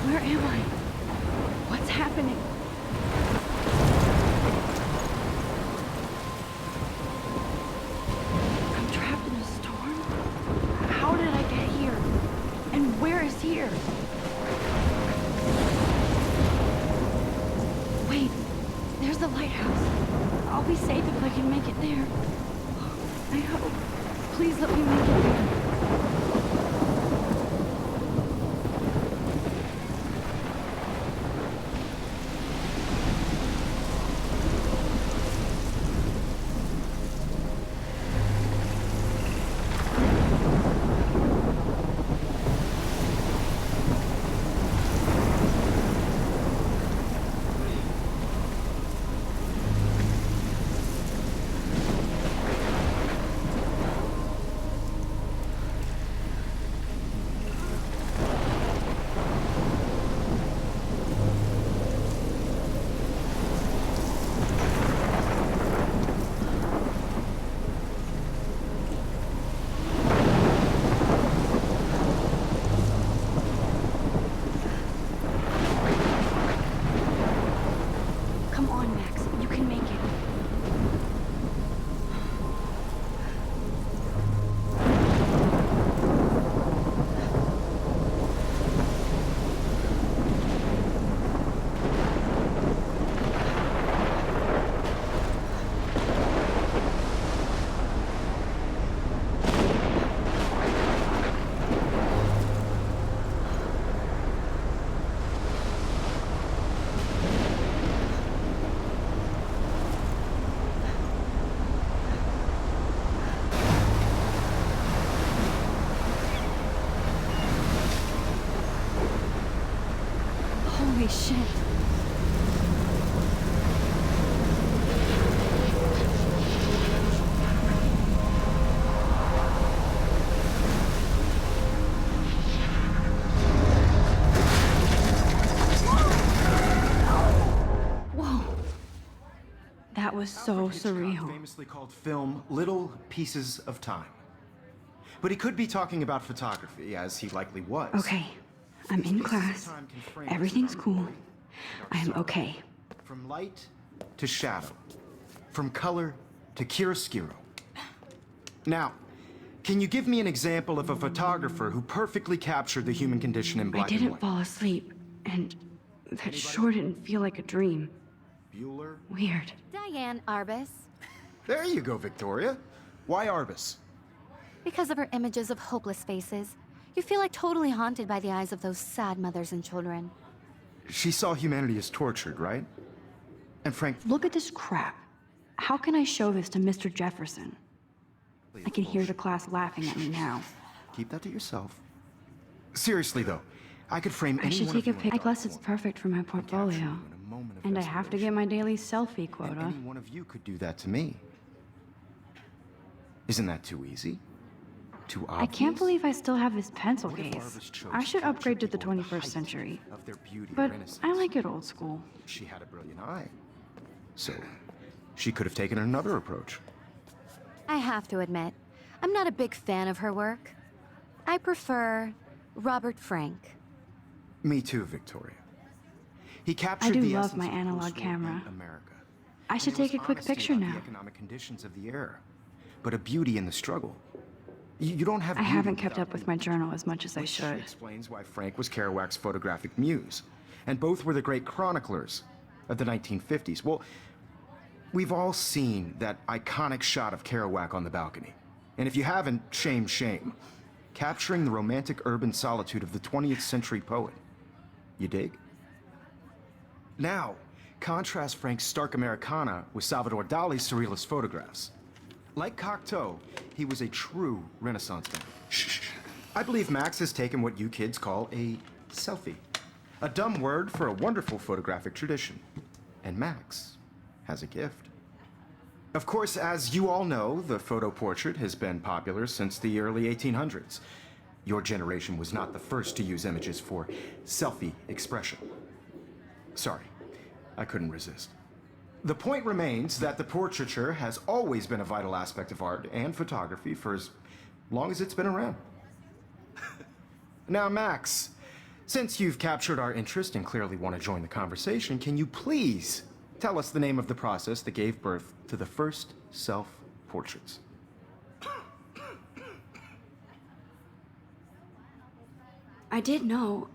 Where am I? What's happening? I'm trapped in a storm? How did I get here? And where is here? Wait, there's the lighthouse. I'll be safe if I can make it there. I hope. Please let me make it there. Come on, Max. You can make it. Holy shit. Whoa. That was so surreal. Famously called film Little Pieces of Time. But he could be talking about photography, as he likely was. Okay, I'm in class. Everything's cool. I'm okay. From light to shadow. From color to chiaroscuro. Now, can you give me an example of a photographer who perfectly captured the human condition in black I and didn't white? fall asleep, and that sure didn't feel like a dream. Bueller? Weird. Diane Arbus. There you go, Victoria. Why Arbus? Because of her images of hopeless faces, you feel like totally haunted by the eyes of those sad mothers and children. She saw humanity as tortured, right? And Frank... Look at this crap. How can I show this to Mr. Jefferson? I can hear the class laughing at me now. Keep that to yourself. Seriously, though, I could frame I should any one take a of you picture. in Plus, it's perfect for my portfolio. And I have to get my daily selfie And quota. any one of you could do that to me. Isn't that too easy? Too obvious? I can't believe I still have this pencil What if case. Arbus chose I should to capture upgrade to the people at 21st height century. of their beauty But renaissance? I like it old school. She had a brilliant eye. So, she could have taken another approach. I have to admit, I'm not a big fan of her work. I prefer Robert Frank. Me too, Victoria. He captured I do the love essence my of analog post-war camera. America. I should And it was take a quick honesty picture about now. The economic conditions of the era, but a beauty in the struggle. You don't have. I beauty haven't kept without up with my journal as much as I which should. explains why Frank was Kerouac's photographic muse, and both were the great chroniclers of the 1950s. Well, we've all seen that iconic shot of Kerouac on the balcony, and if you haven't, shame, shame. Capturing the romantic urban solitude of the 20th century poet. You dig? Now, contrast Frank's stark Americana with Salvador Dali's surrealist photographs. Like Cocteau, he was a true Renaissance man. I believe Max has taken what you kids call a selfie. A dumb word for a wonderful photographic tradition. And Max has a gift. Of course, as you all know, the photo portrait has been popular since the early 1800s. Your generation was not the first to use images for selfie expression. Sorry, I couldn't resist. The point remains that the portraiture has always been a vital aspect of art and photography for as long as it's been around. Now, Max, since you've captured our interest and clearly want to join the conversation, can you please tell us the name of the process that gave birth to the first self-portraits? I did know,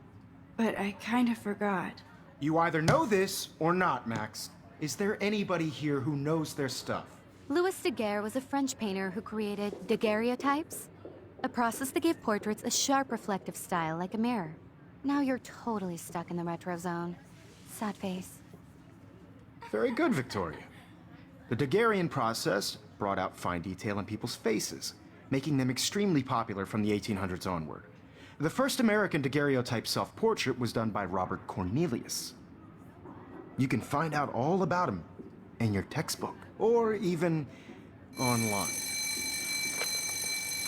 but I kind of forgot. You either know this or not, Max. Is there anybody here who knows their stuff? Louis Daguerre was a French painter who created daguerreotypes, a process that gave portraits a sharp reflective style like a mirror. Now you're totally stuck in the retro zone. Sad face. Very good, Victoria. The Daguerrean process brought out fine detail in people's faces, making them extremely popular from the 1800s onward. The first American daguerreotype self-portrait was done by Robert Cornelius. You can find out all about him in your textbook, or even online.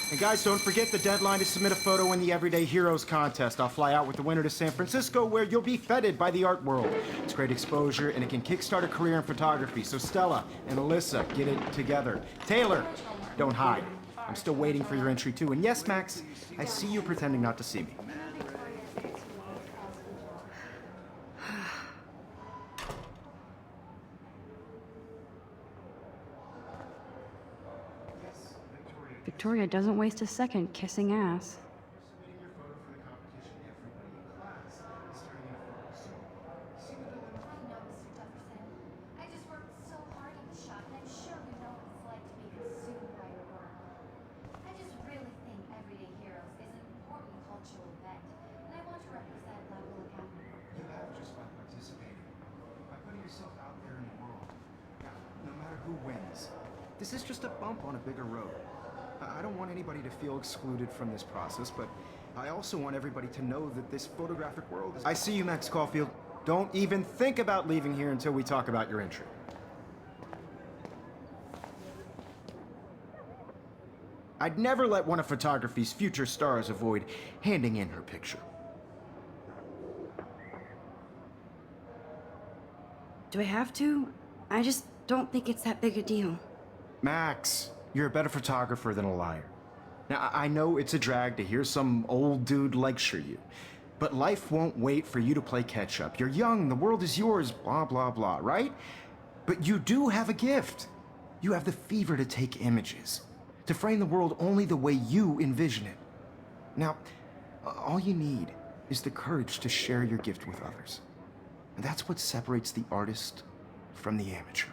And guys, don't forget the deadline to submit a photo in the Everyday Heroes contest. I'll fly out with the winner to San Francisco, where you'll be feted by the art world. It's great exposure, and it can kickstart a career in photography. So Stella and Alyssa, get it together. Taylor, don't hide. I'm still waiting for your entry too. And yes, Max, I see you pretending not to see me. Victoria doesn't waste a second kissing ass. I just worked so hard in the shop, and I'm sure you know what it's like to be consumed by your work. I just really think Everyday Heroes is an important cultural event, and I want to represent Level Academy. You have just by participating, by putting yourself out there in the world. Now, no matter who wins, this is just a bump on a bigger road. I don't want anybody to feel excluded from this process, but I also want everybody to know that this photographic world is... I see you, Max Caulfield. Don't even think about leaving here until we talk about your entry. I'd never let one of photography's future stars avoid handing in her picture. Do I have to? I just don't think it's that big a deal. Max, you're a better photographer than a liar. Now, I know it's a drag to hear some old dude lecture you, but life won't wait for you to play catch-up. You're young, the world is yours, blah, blah, blah, right? But you do have a gift. You have the fever to take images, to frame the world only the way you envision it. Now, all you need is the courage to share your gift with others. And that's what separates the artist from the amateur.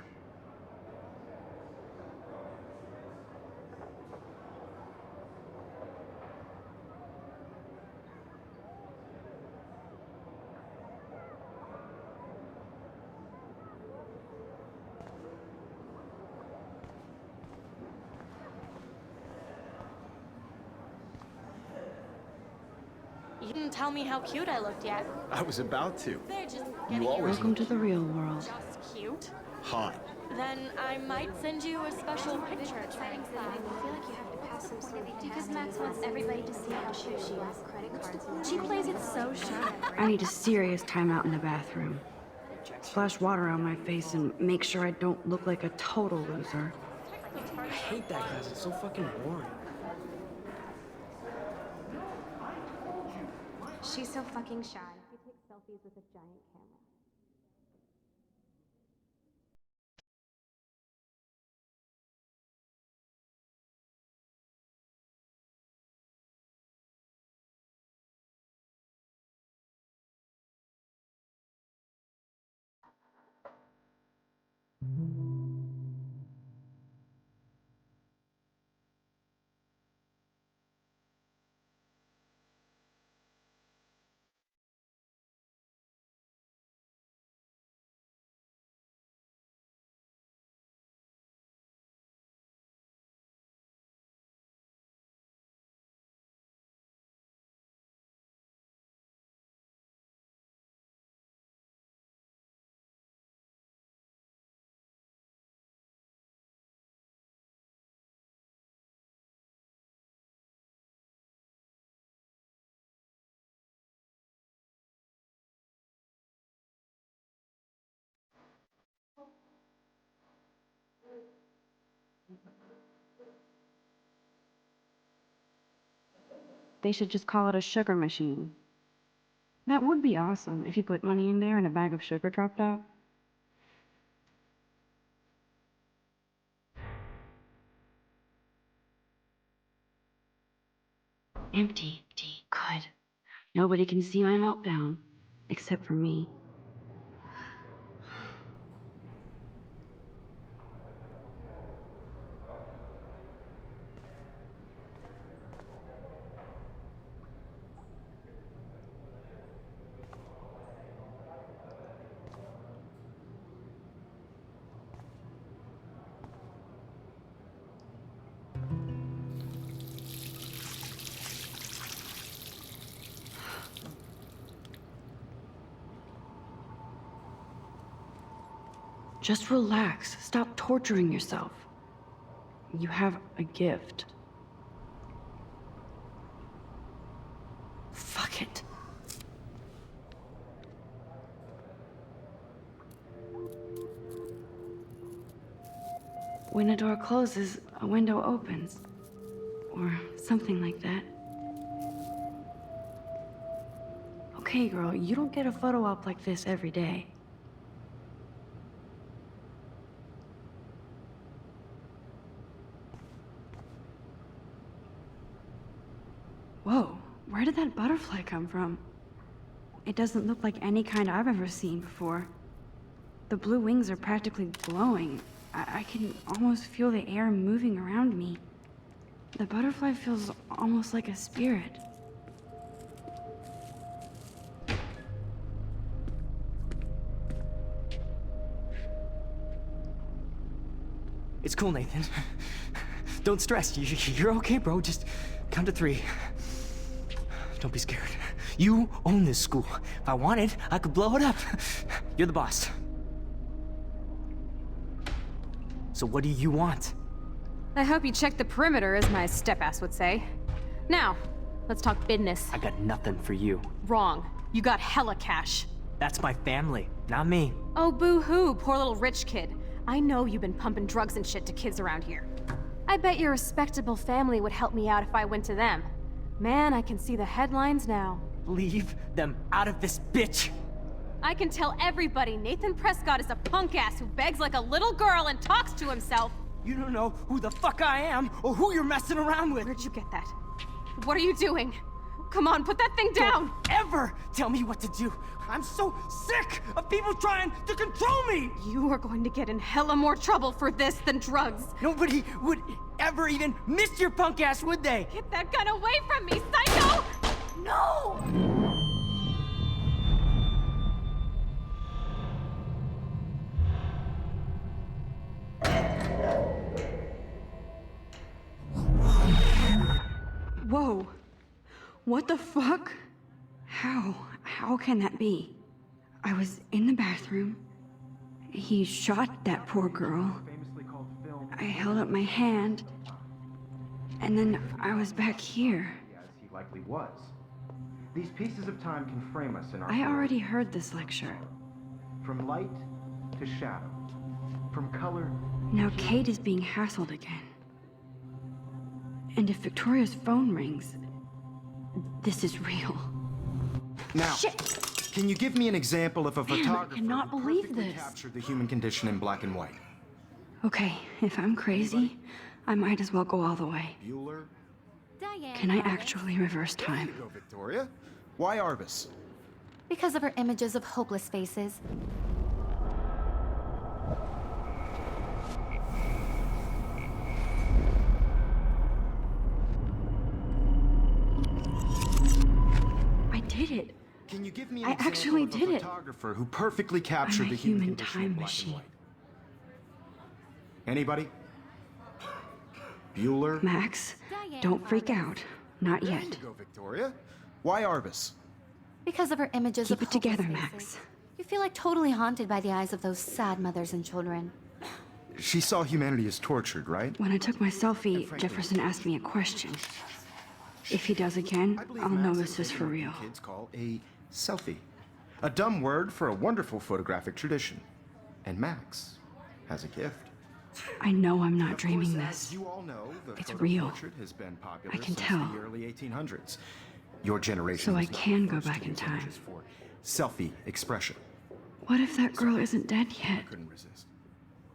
You didn't tell me how cute I looked yet. I was about to. They're just getting You always Welcome to the real world. just cute. hot. Then I might send you a special picture. I feel like you have to pass some sort of test. Because Max wants everybody to see how cute she is. Credit cards. She plays it so shy. I need a serious timeout in the bathroom. Splash water on my face and make sure I don't look like a total loser. I hate that class. It's so fucking boring. She's so fucking shy. She takes selfies with a giant camera. They should just call it a sugar machine. That would be awesome if you put money in there and a bag of sugar dropped out. Empty. Good. Nobody can see my meltdown, except for me. Just relax. Stop torturing yourself. You have a gift. Fuck it. When a door closes, a window opens. Or something like that. Okay, girl, you don't get a photo op like this every day. Whoa, where did that butterfly come from? It doesn't look like any kind I've ever seen before. The blue wings are practically glowing. I can almost feel the air moving around me. The butterfly feels almost like a spirit. It's cool, Nathan. Don't stress. You're okay, bro. Just count to 3. Don't be scared. You own this school. If I wanted, I could blow it up. You're the boss. So what do you want? I hope you checked the perimeter, as my step-ass would say. Now, let's talk business. I got nothing for you. Wrong. You got hella cash. That's my family, not me. Oh, boo-hoo, poor little rich kid. I know you've been pumping drugs and shit to kids around here. I bet your respectable family would help me out if I went to them. Man, I can see the headlines now. Leave them out of this bitch! I can tell everybody Nathan Prescott is a punk ass who begs like a little girl and talks to himself. You don't know who the fuck I am or who you're messing around with. Where'd you get that? What are you doing? Come on, put that thing down! Don't ever tell me what to do. I'm so sick of people trying to control me! You are going to get in hella more trouble for this than drugs. Nobody would ever even miss your punk ass, would they? Get that gun away from me, psycho! No! Whoa. What the fuck? How can that be? I was in the bathroom. He shot that poor girl. I held up my hand. And then I was back here. As he likely was. These pieces of time can frame us in our I already heard this lecture. From light to shadow. From color. Now Kate is being hassled again. And if Victoria's phone rings, this is real. Now, Shit! Can you give me an example of a Damn, I photographer cannot who believe perfectly this. captured the human condition in black and white? Okay, if I'm crazy, I might as well go all the way. Bueller? Diane. Can I Arbus. actually reverse time? Go, Victoria. Why Arbus? Because of her images of hopeless faces. I did it. Can you give me an I example actually of a did it. photographer who perfectly captured I'm a the human human condition time in black machine. and white? Anybody? Bueller? Max, don't freak out. Not There yet. you go, Victoria. Why Arbus? Because of her images Keep of it together, hopeless Max. faces. You feel like totally haunted by the eyes of those sad mothers and children. She saw humanity as tortured, right? When I took my selfie, Jefferson asked me a question. If he does again, I believe I'll know Max this is taken for what real. you kids call a selfie. A dumb word for a wonderful photographic tradition. And Max has a gift. I know I'm not Of dreaming course, this. as you all know, the It's photo real. portrait has been popular I can since tell. the early 1800s. Your generation So I was not can the go first to back in use time. images for selfie expression. What if that girl isn't dead yet? Couldn't resist.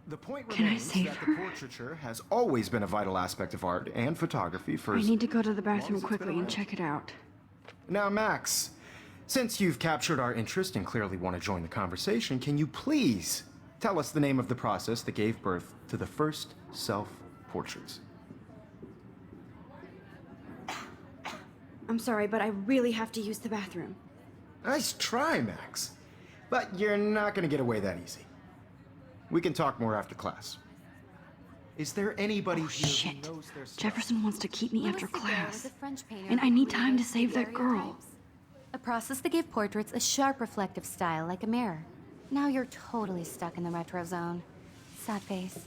The point Can I remains save that her? the portraiture has always been a vital aspect of art and photography for I as need to go to the long bathroom as it's been quickly and around. check it out. Now, Max, since you've captured our interest and clearly want to join the conversation, can you please tell us the name of the process that gave birth to the first self-portraits? I'm sorry, but I really have to use the bathroom. Nice try, Max. But you're not going to get away that easy. We can talk more after class. Is there anybody Oh, here shit. who knows their stuff? Jefferson wants to keep me Louis after Daguerre class. was a French painter And I who need time to reversed save that girl. daguerreotypes. A process that gave portraits a sharp reflective style like a mirror. Now you're totally stuck in the retro zone. Sad face.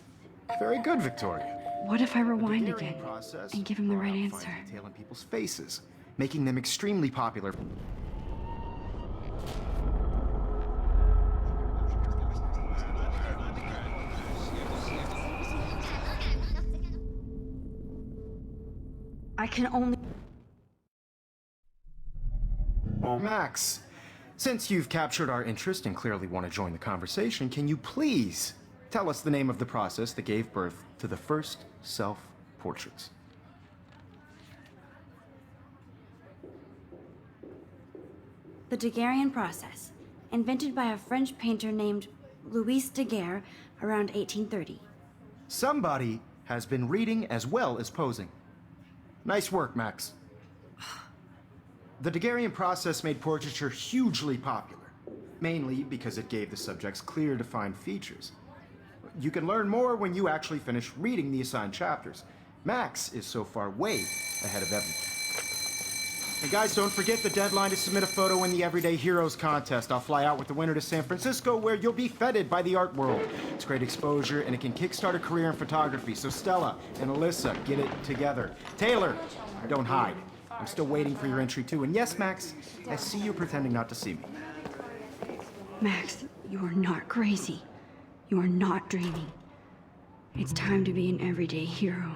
Very good, Victoria. What if I The rewind Daguerrean again process and give him the brought right out fine answer? detail in people's faces, making them extremely popular. I can only... Max, since you've captured our interest and clearly want to join the conversation, can you please tell us the name of the process that gave birth to the first self-portraits? The Daguerrean process, invented by a French painter named Louis Daguerre around 1830. Somebody has been reading as well as posing. Nice work, Max. The Daguerrean process made portraiture hugely popular, mainly because it gave the subjects clear, defined features. You can learn more when you actually finish reading the assigned chapters. Max is so far way ahead of everyone. And guys, don't forget the deadline to submit a photo in the Everyday Heroes contest. I'll fly out with the winner to San Francisco, where you'll be feted by the art world. It's great exposure, and it can kickstart a career in photography. So Stella and Alyssa, get it together. Taylor, don't hide. I'm still waiting for your entry too. And yes, Max, I see you pretending not to see me. Max, you are not crazy. You are not dreaming. It's time to be an everyday hero.